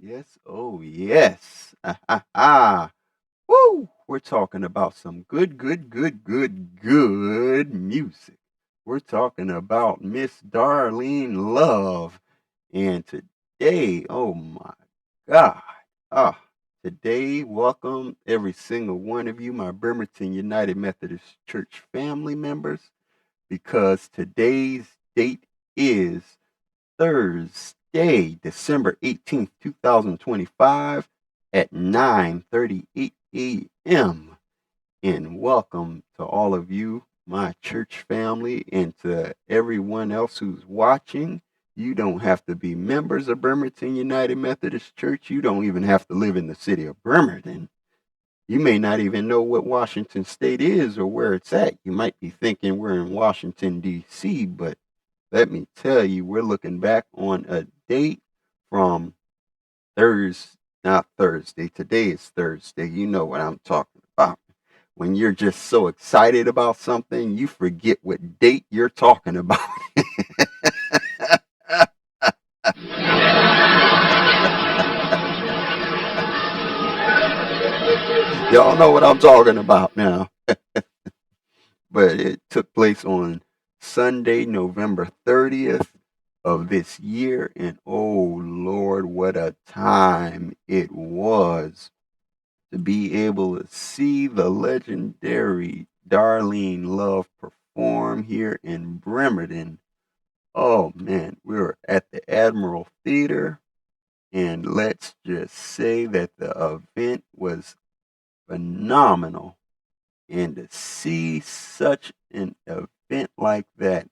Yes, oh yes. Woo! We're talking about some good music. We're talking about Miss Darlene Love. And today, oh my God. Ah, today, welcome every single one of you, my Bremerton United Methodist Church family members, because today's date is Thursday, December 18th, 2025 at 9:38 a.m. And welcome to all of you, my church family, and to everyone else who's watching. You don't have to be members of Bremerton United Methodist Church. You don't even have to live in the city of Bremerton. You may not even know what Washington State is or where it's at. You might be thinking we're in Washington, D.C., but let me tell you, we're looking back on a date from Thursday, not Thursday. Today is Thursday. You know what I'm talking about. When you're just so excited about something, you forget what date you're talking about. Y'all know what I'm talking about now. But it took place on Sunday, November 30th of this year. And oh, Lord, what a time it was to be able to see the legendary Darlene Love perform here in Bremerton. Oh, man, we were at the Admiral Theater. And let's just say that the event was phenomenal. And to see such an event like that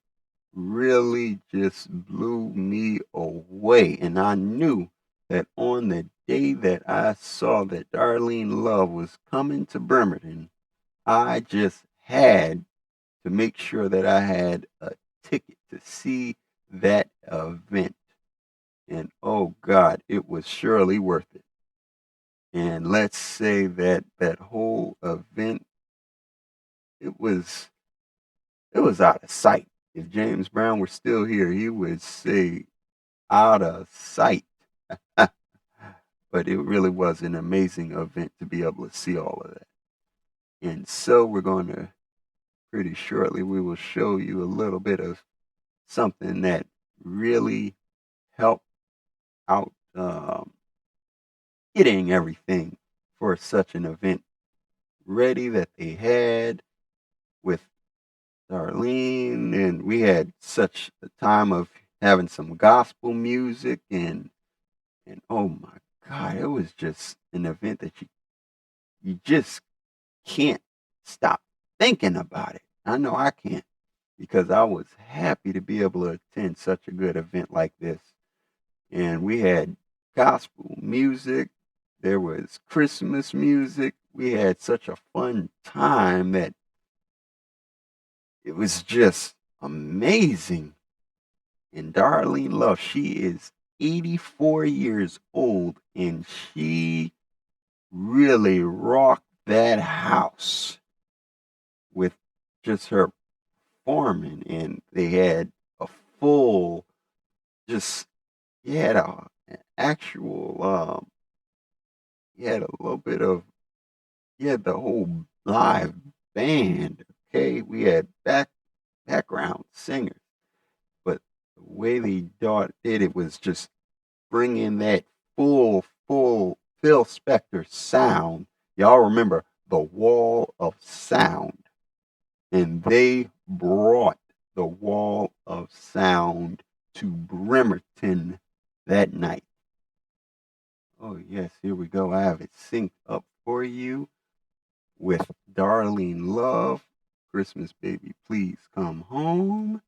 really just blew me away. And I knew that on the day that I saw that Darlene Love was coming to Bremerton, I just had to make sure that I had a ticket to see that event. And oh God, it was surely worth it. And let's say that that whole event, it was it was out of sight. If James Brown were still here, he would say out of sight. But it really was an amazing event to be able to see all of that. And so we're going to pretty shortly, we will show you a little bit of something that really helped out getting everything for such an event ready that they had with Darlene. And we had such a time of having some gospel music and oh my God, it was just an event that you just can't stop thinking about it. I know I can't because I was happy to be able to attend such a good event like this. And we had gospel music, there was Christmas music. We had such a fun time that it was just amazing. And Darlene Love, she is 84 years old and she really rocked that house with just her performing. And they had a full, just, you had an actual, you had a little bit of, you had the whole live band. Okay. We had background singers, but the way they did it was just bring in that full Phil Spector sound. Y'all remember the wall of sound, and they brought the wall of sound to Bremerton that night. Oh yes, here we go. I have it synced up for you with Darlene Love. Christmas baby, please come home.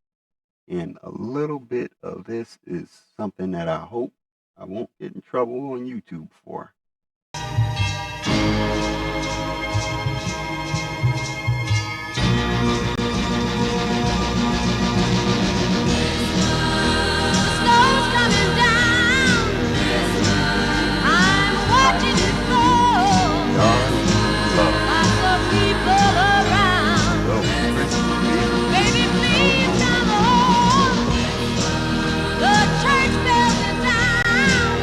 And a little bit of this is something that I hope I won't get in trouble on YouTube for. Snow's coming down. I'm watching it fall. Darlene Love. Lots of people around. Oh, Christmas baby. Baby, please come home. The church bells are down.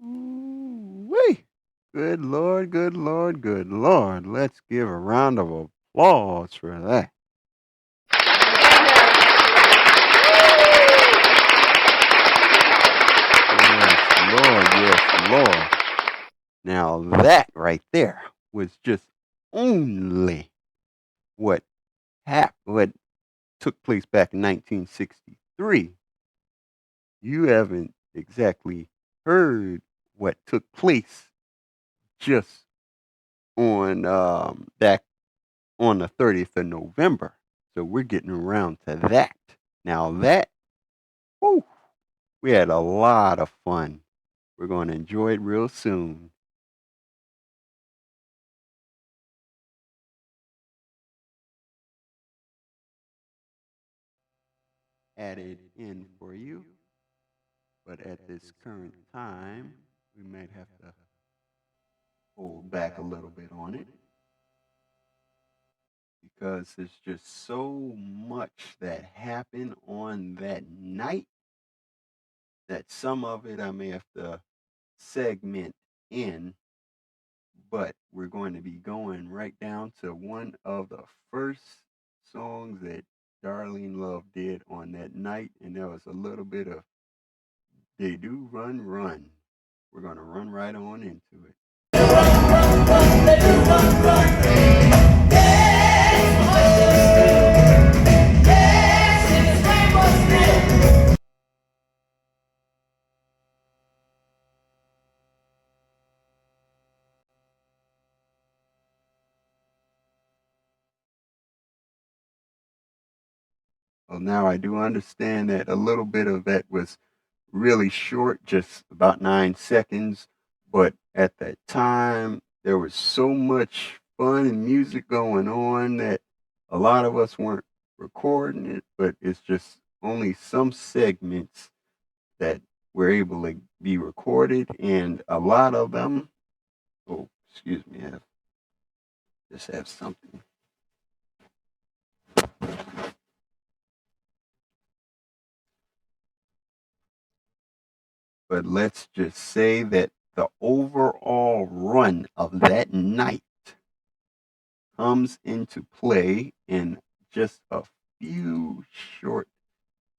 Ooh-wee. Good Lord, good Lord, good Lord. Let's give a round of applause for that. Yes, Lord, yes, Lord. Now that right there was just only what what took place back in 1963. You haven't exactly heard what took place just on back on the 30th of November. So we're getting around to that. Now that, whew, we had a lot of fun. We're going to enjoy it real soon. Added in for you, but at this current time, we might have to hold back a little bit on it because there's just so much that happened on that night that some of it I may have to segment in, but we're going to be going right down to one of the first songs that Darlene Love did on that night, and there was a little bit of They Do Run Run. We're going to run right on into it. Well, now I do understand that a little bit of that was really short, just about 9 seconds. But at that time, there was so much fun and music going on that a lot of us weren't recording it, but it's just only some segments that were able to be recorded. And a lot of them, oh, excuse me, I just have something. But let's just say that the overall run of that night comes into play in just a few short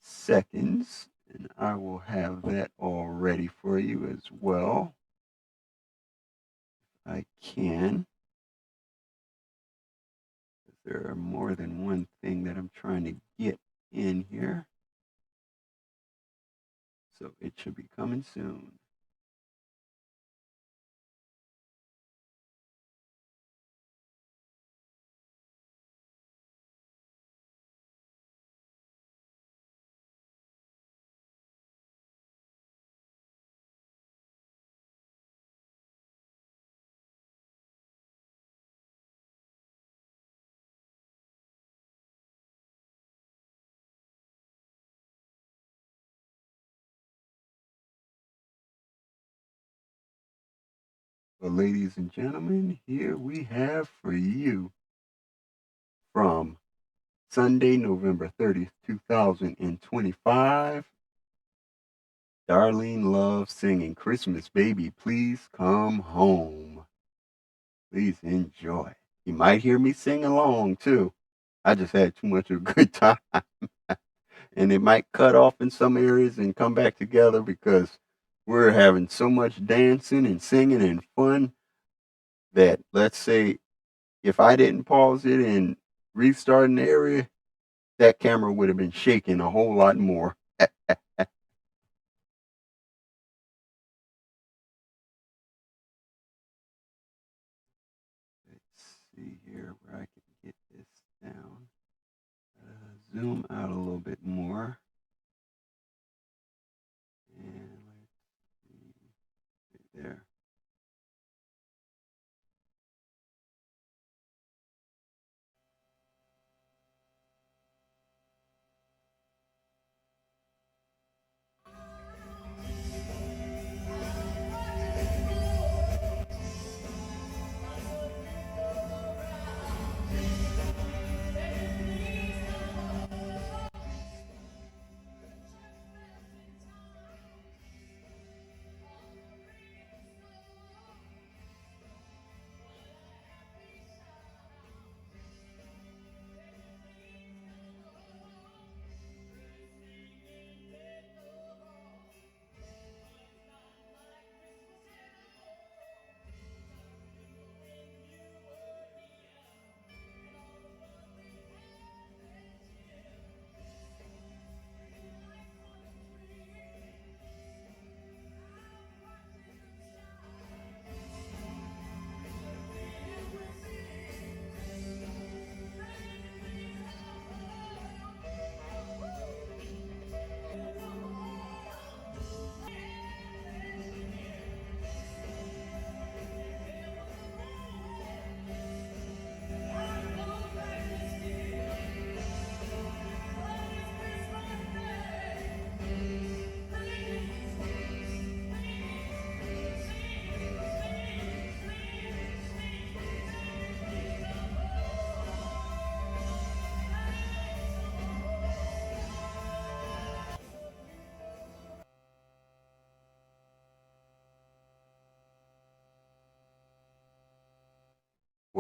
seconds. And I will have that all ready for you as well. I can. There are more than one thing that I'm trying to get in here. So it should be coming soon. Well, ladies and gentlemen, here we have for you from Sunday, November 30th, 2025, Darlene Love singing Christmas Baby, Please Come Home. Please enjoy. You might hear me sing along too. I just had too much of a good time. And it might cut off in some areas and come back together because we're having so much dancing and singing and fun that, let's say, if I didn't pause it and restart an area, that camera would have been shaking a whole lot more. Let's see here where I can get this down. Zoom out a little bit more. And let's see right there.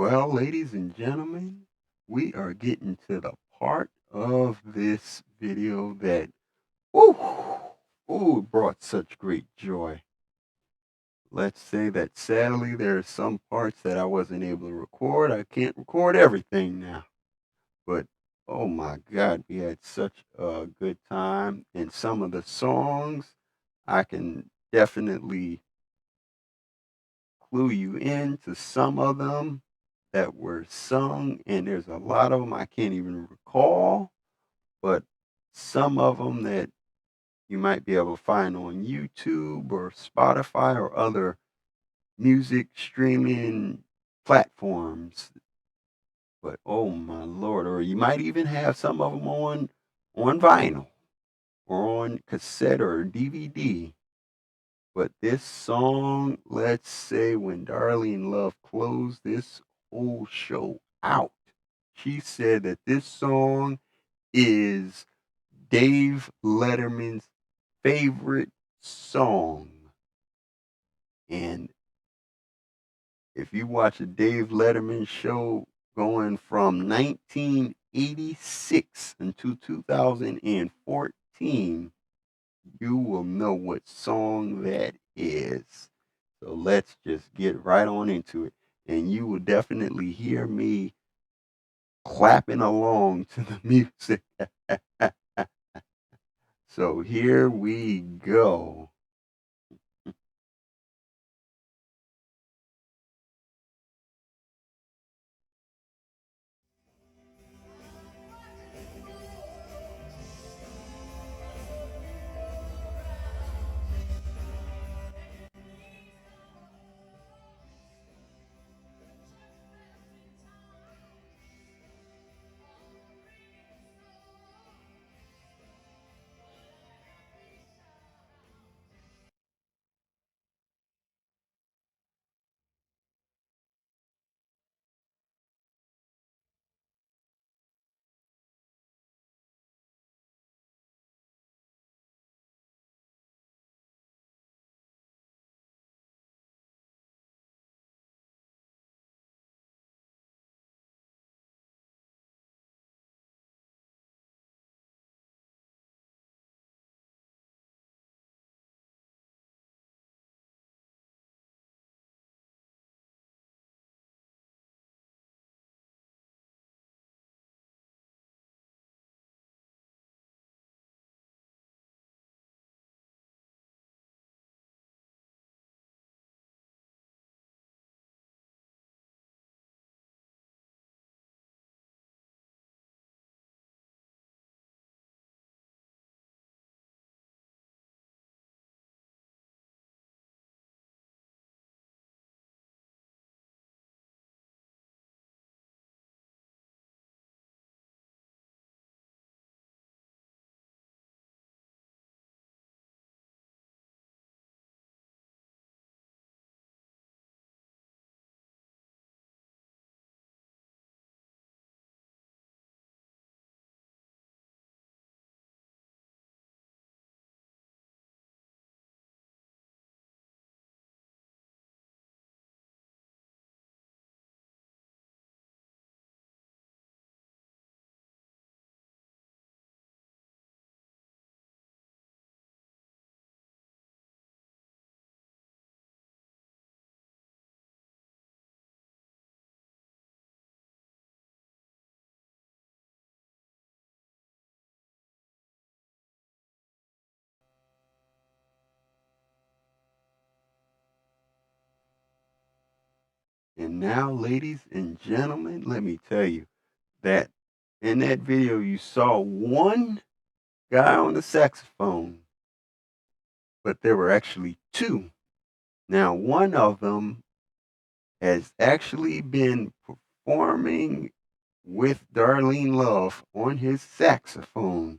Well, ladies and gentlemen, we are getting to the part of this video that, ooh, brought such great joy. Let's say that sadly there are some parts that I wasn't able to record. I can't record everything now. But oh my God, we had such a good time. And some of the songs, I can definitely clue you in to some of them that were sung. And there's a lot of them I can't even recall, but some of them that you might be able to find on YouTube or Spotify or other music streaming platforms. But oh my lord, or you might even have some of them on vinyl or on cassette or DVD. But this song, let's say when Darlene Love closed this whole show out, she said that this song is Dave Letterman's favorite song. And if you watch a Dave Letterman show going from 1986 until 2014, you will know what song that is. So let's just get right on into it. And you will definitely hear me clapping along to the music. So here we go. And now, ladies and gentlemen, let me tell you that in that video you saw one guy on the saxophone, but there were actually two. Now, one of them has actually been performing with Darlene Love on his saxophone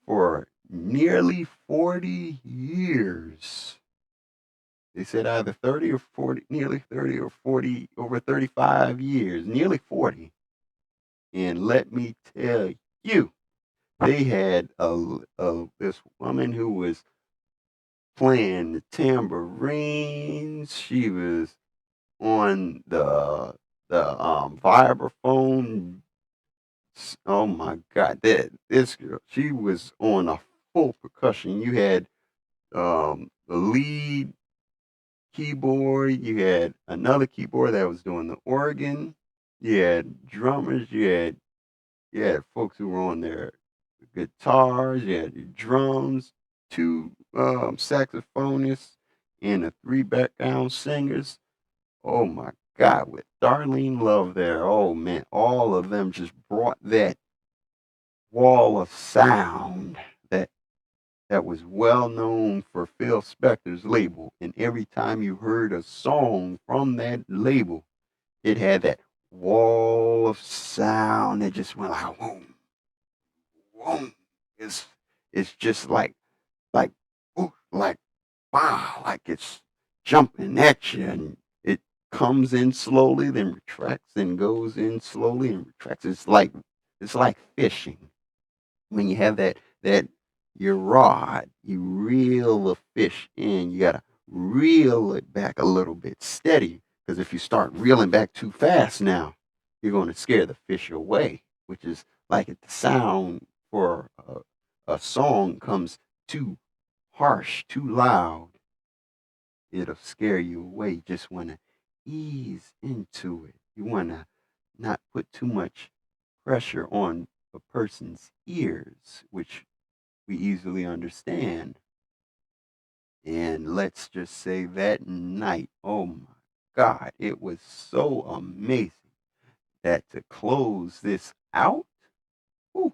for nearly 40 years. They said either 30 or 40, nearly 30 or 40, over 35 years, nearly 40. And let me tell you, they had this woman who was playing the tambourines. She was on the the vibraphone. Oh my God, this girl, she was on a full percussion. You had the lead keyboard, you had another keyboard that was doing the organ, you had drummers, you had folks who were on their guitars, you had your drums, two saxophonists, and the three background singers. Oh my God, with Darlene Love there, oh man, all of them just brought that wall of sound that was well known for Phil Spector's label. And every time you heard a song from that label, it had that wall of sound that just went like boom, boom. It's it's just like ooh, like wow, like it's jumping at you, and it comes in slowly, then retracts, and goes in slowly and retracts. It's like fishing when you have that your rod, you reel the fish in. You gotta reel it back a little bit steady, because if you start reeling back too fast now, you're going to scare the fish away. Which is like if the sound for a song comes too harsh, too loud, it'll scare you away. You just want to ease into it. You want to not put too much pressure on a person's ears, which we easily understand. And let's just say that night, oh my God, it was so amazing that to close this out, whew,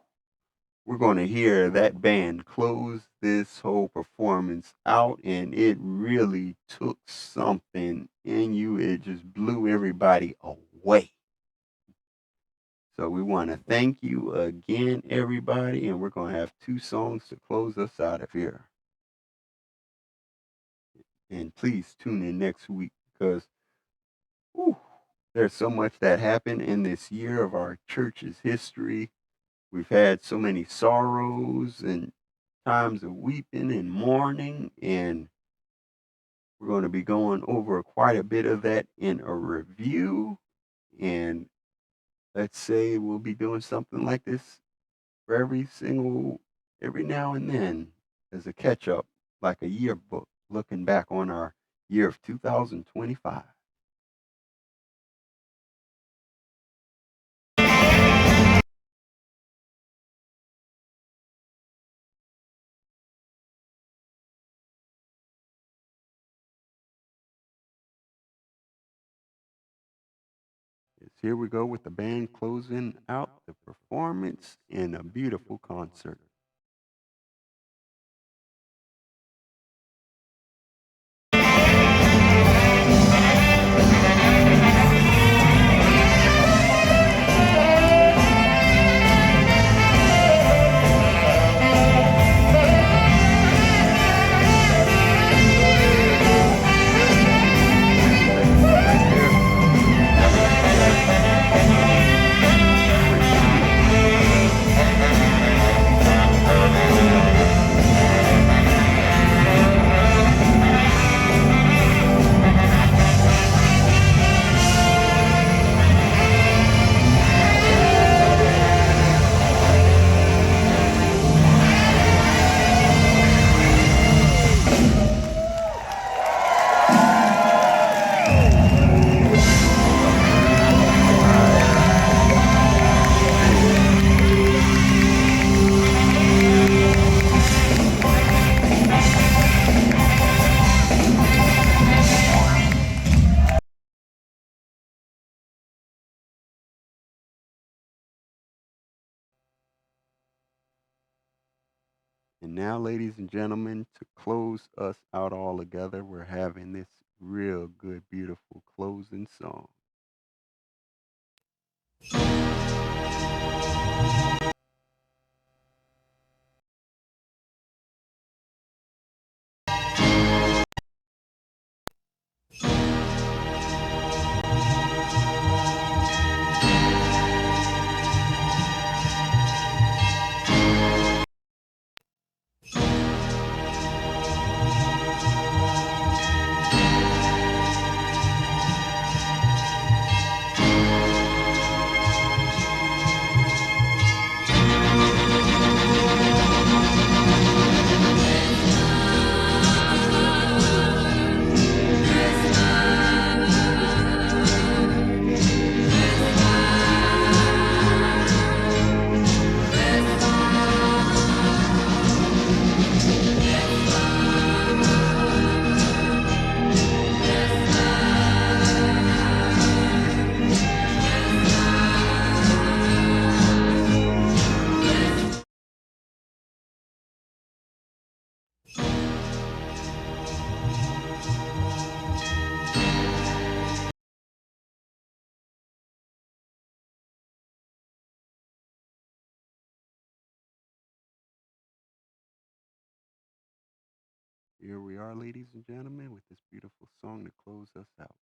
we're going to hear that band close this whole performance out, and it really took something in you. It just blew everybody away. So we want to thank you again, everybody, and we're going to have two songs to close us out of here. And please tune in next week, because whew, there's so much that happened in this year of our church's history. We've had so many sorrows and times of weeping and mourning, and we're going to be going over quite a bit of that in a review. And let's say we'll be doing something like this for every now and then as a catch up, like a yearbook, looking back on our year of 2025. Here we go with the band closing out the performance in a beautiful concert. And now, ladies and gentlemen, to close us out all together, we're having this real good, beautiful closing song. here we are, ladies and gentlemen, with this beautiful song to close us out.